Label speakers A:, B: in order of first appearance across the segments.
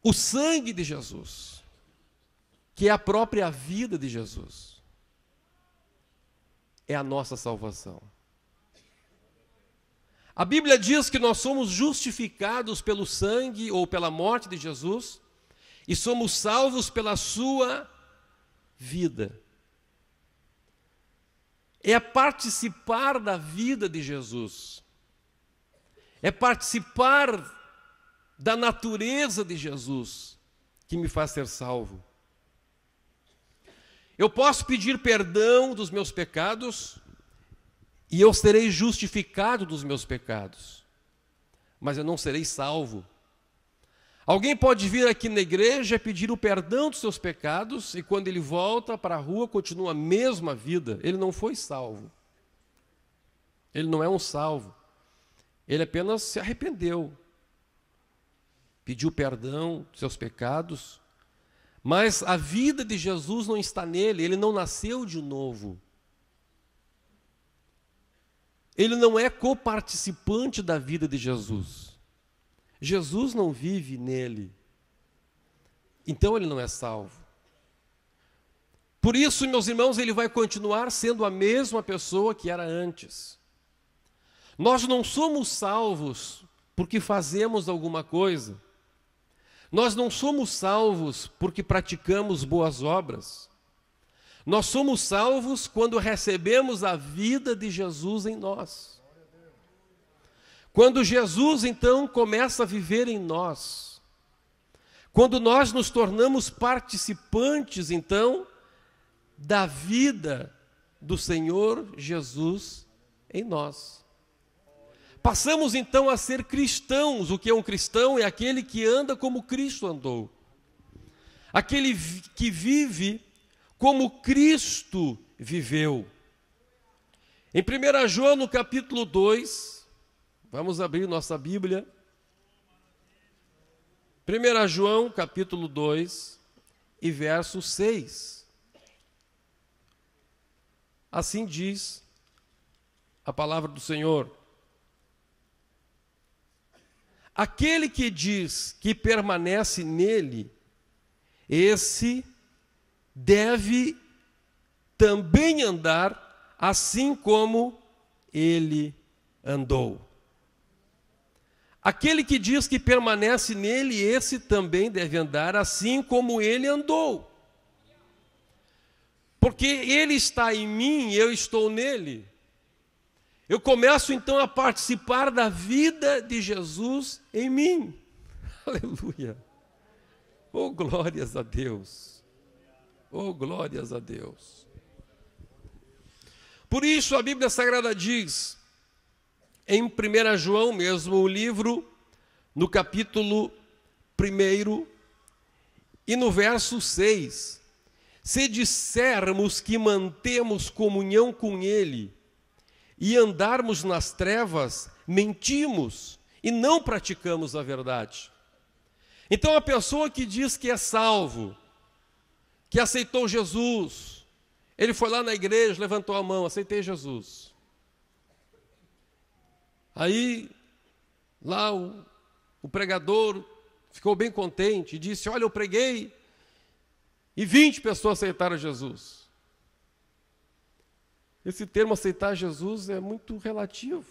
A: O sangue de Jesus, que é a própria vida de Jesus, é a nossa salvação. A Bíblia diz que nós somos justificados pelo sangue ou pela morte de Jesus e somos salvos pela sua vida. É participar da vida de Jesus. É participar da natureza de Jesus que me faz ser salvo. Eu posso pedir perdão dos meus pecados e eu serei justificado dos meus pecados, mas eu não serei salvo. Alguém pode vir aqui na igreja e pedir o perdão dos seus pecados e quando ele volta para a rua continua a mesma vida. Ele não foi salvo. Ele não é um salvo. Ele apenas se arrependeu. Pediu perdão dos seus pecados, mas a vida de Jesus não está nele, ele não nasceu de novo. Ele não é coparticipante da vida de Jesus. Jesus não vive nele. Então ele não é salvo. Por isso, meus irmãos, ele vai continuar sendo a mesma pessoa que era antes. Nós não somos salvos porque fazemos alguma coisa. Nós não somos salvos porque praticamos boas obras. Nós somos salvos quando recebemos a vida de Jesus em nós. Quando Jesus, então, começa a viver em nós. Quando nós nos tornamos participantes, então, da vida do Senhor Jesus em nós. Passamos, então, a ser cristãos. O que é um cristão? É aquele que anda como Cristo andou. Aquele que vive como Cristo viveu. Em 1 João, no capítulo 2, vamos abrir nossa Bíblia. 1 João, capítulo 2, e verso 6. Assim diz a palavra do Senhor. Aquele que diz que permanece nele, esse deve também andar assim como ele andou. Aquele que diz que permanece nele, esse também deve andar assim como ele andou. Porque ele está em mim e eu estou nele. Eu começo então a participar da vida de Jesus em mim. Aleluia. Oh, glórias a Deus. Oh, glórias a Deus. Por isso a Bíblia Sagrada diz, em 1 João mesmo, o livro, no capítulo 1 e no verso 6, se dissermos que mantemos comunhão com Ele e andarmos nas trevas, mentimos e não praticamos a verdade. Então a pessoa que diz que é salvo, que aceitou Jesus, ele foi lá na igreja, levantou a mão, aceitei Jesus. Aí, lá o pregador ficou bem contente e disse, olha, eu preguei e 20 pessoas aceitaram Jesus. Esse termo aceitar Jesus é muito relativo.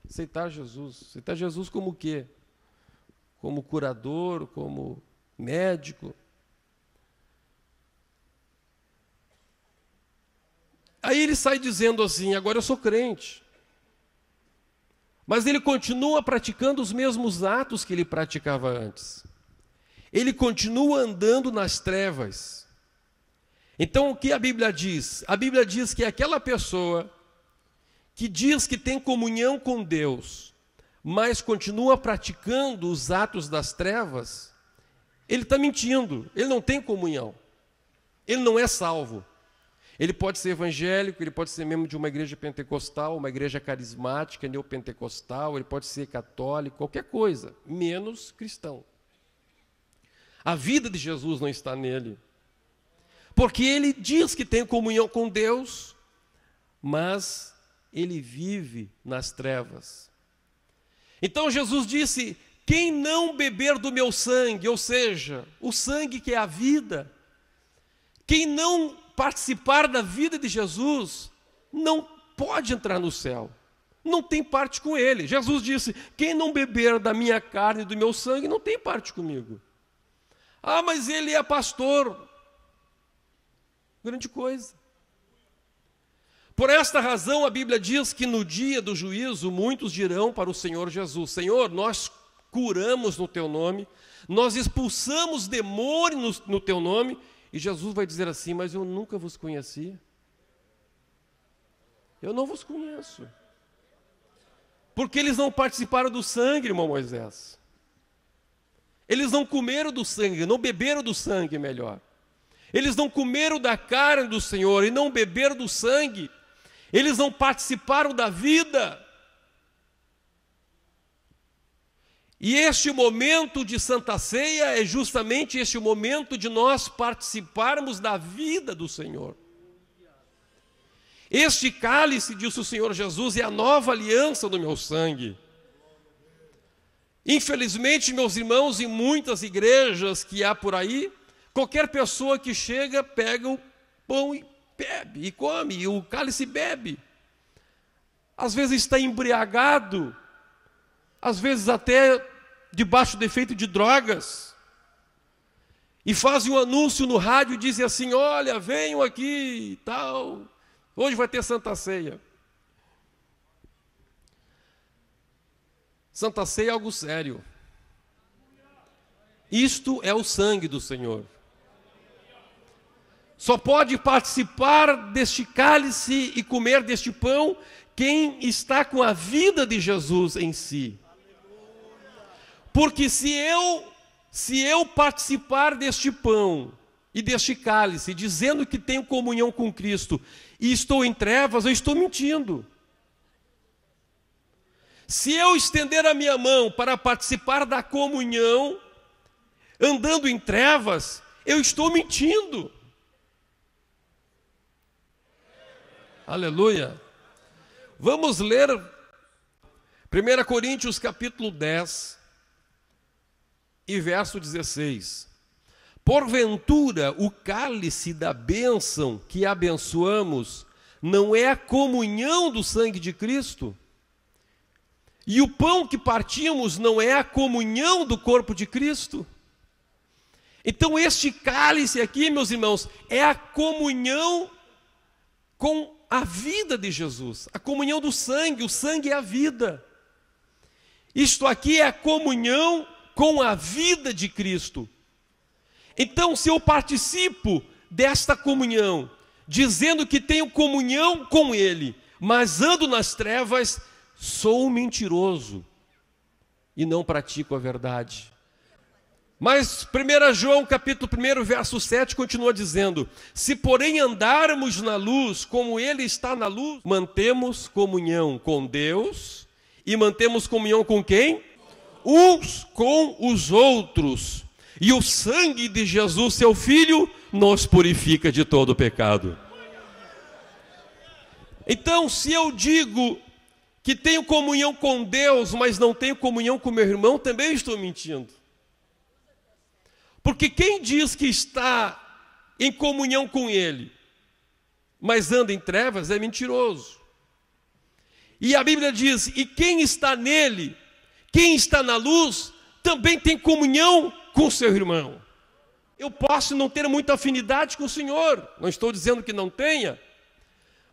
A: Aceitar Jesus. Aceitar Jesus como o quê? Como curador, como médico. Aí ele sai dizendo assim, agora eu sou crente. Mas ele continua praticando os mesmos atos que ele praticava antes. Ele continua andando nas trevas. Então o que a Bíblia diz? A Bíblia diz que aquela pessoa que diz que tem comunhão com Deus, mas continua praticando os atos das trevas, ele está mentindo, ele não tem comunhão, ele não é salvo. Ele pode ser evangélico, ele pode ser membro de uma igreja pentecostal, uma igreja carismática, neopentecostal, ele pode ser católico, qualquer coisa, menos cristão. A vida de Jesus não está nele. Porque ele diz que tem comunhão com Deus, mas ele vive nas trevas. Então Jesus disse, quem não beber do meu sangue, ou seja, o sangue que é a vida, quem não participar da vida de Jesus, não pode entrar no céu, não tem parte com ele. Jesus disse: quem não beber da minha carne e do meu sangue, não tem parte comigo. Ah, mas ele é pastor. Grande coisa. Por esta razão, a Bíblia diz que no dia do juízo, muitos dirão para o Senhor Jesus: Senhor, nós curamos no teu nome, nós expulsamos demônios no teu nome. E Jesus vai dizer assim: mas eu nunca vos conheci. Eu não vos conheço. Porque eles não participaram do sangue, irmão Moisés. Eles não comeram do sangue, não beberam do sangue, melhor. Eles não comeram da carne do Senhor e não beberam do sangue. Eles não participaram da vida. E este momento de Santa Ceia é justamente este momento de nós participarmos da vida do Senhor. Este cálice, disse o Senhor Jesus, é a nova aliança do meu sangue. Infelizmente, meus irmãos, em muitas igrejas que há por aí, qualquer pessoa que chega, pega o pão e bebe, e come, e o cálice bebe. Às vezes está embriagado, às vezes até debaixo do efeito de drogas, e fazem um anúncio no rádio e dizem assim: olha, venham aqui e tal, hoje vai ter Santa Ceia. Santa Ceia é algo sério. Isto é o sangue do Senhor. Só pode participar deste cálice e comer deste pão quem está com a vida de Jesus em si. Porque se eu participar deste pão e deste cálice, dizendo que tenho comunhão com Cristo, e estou em trevas, eu estou mentindo. Se eu estender a minha mão para participar da comunhão, andando em trevas, eu estou mentindo. Aleluia. Vamos ler 1 Coríntios capítulo 10 e verso 16. Porventura, o cálice da bênção que abençoamos não é a comunhão do sangue de Cristo? E o pão que partimos não é a comunhão do corpo de Cristo? Então este cálice aqui, meus irmãos, é a comunhão com a vida de Jesus, a comunhão do sangue. O sangue é a vida. Isto aqui é a comunhão com a vida de Cristo. Então, se eu participo desta comunhão, dizendo que tenho comunhão com Ele, mas ando nas trevas, sou um mentiroso e não pratico a verdade. Mas 1 João capítulo 1, verso 7 continua dizendo: se porém andarmos na luz, como Ele está na luz, mantemos comunhão com Deus. E mantemos comunhão com quem? Uns com os outros. E o sangue de Jesus, seu Filho, nos purifica de todo pecado. Então, se eu digo que tenho comunhão com Deus, mas não tenho comunhão com meu irmão, também estou mentindo. Porque quem diz que está em comunhão com Ele, mas anda em trevas, é mentiroso. E a Bíblia diz: e quem está nele, quem está na luz, também tem comunhão com seu irmão. Eu posso não ter muita afinidade com o Senhor, não estou dizendo que não tenha,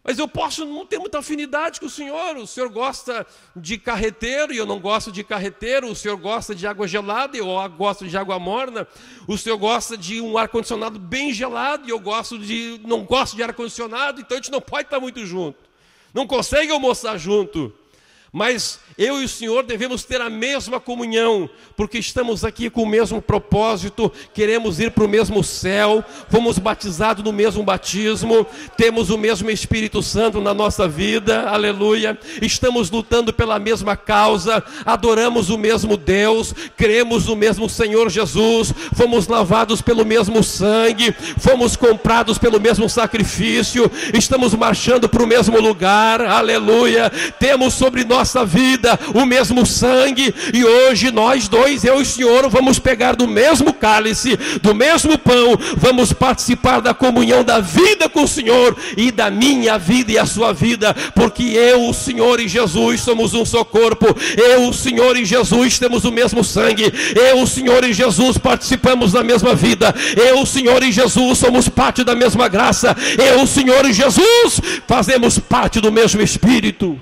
A: mas eu posso não ter muita afinidade com o Senhor gosta de carreteiro e eu não gosto de carreteiro, o Senhor gosta de água gelada e eu gosto de água morna, o Senhor gosta de um ar-condicionado bem gelado e eu não gosto de ar-condicionado, então a gente não pode estar muito junto, não consegue almoçar junto. Mas eu e o Senhor devemos ter a mesma comunhão, porque estamos aqui com o mesmo propósito, queremos ir para o mesmo céu, fomos batizados no mesmo batismo, temos o mesmo Espírito Santo na nossa vida, aleluia, estamos lutando pela mesma causa, adoramos o mesmo Deus, cremos no mesmo Senhor Jesus, fomos lavados pelo mesmo sangue, fomos comprados pelo mesmo sacrifício, estamos marchando para o mesmo lugar, aleluia, temos sobre nós nossa vida, o mesmo sangue, e hoje nós dois, eu e o Senhor, vamos pegar do mesmo cálice, do mesmo pão, vamos participar da comunhão da vida com o Senhor, e da minha vida e a sua vida, porque eu, o Senhor e Jesus somos um só corpo, eu, o Senhor e Jesus temos o mesmo sangue, eu, o Senhor e Jesus participamos da mesma vida, eu, o Senhor e Jesus somos parte da mesma graça, eu, o Senhor e Jesus fazemos parte do mesmo Espírito.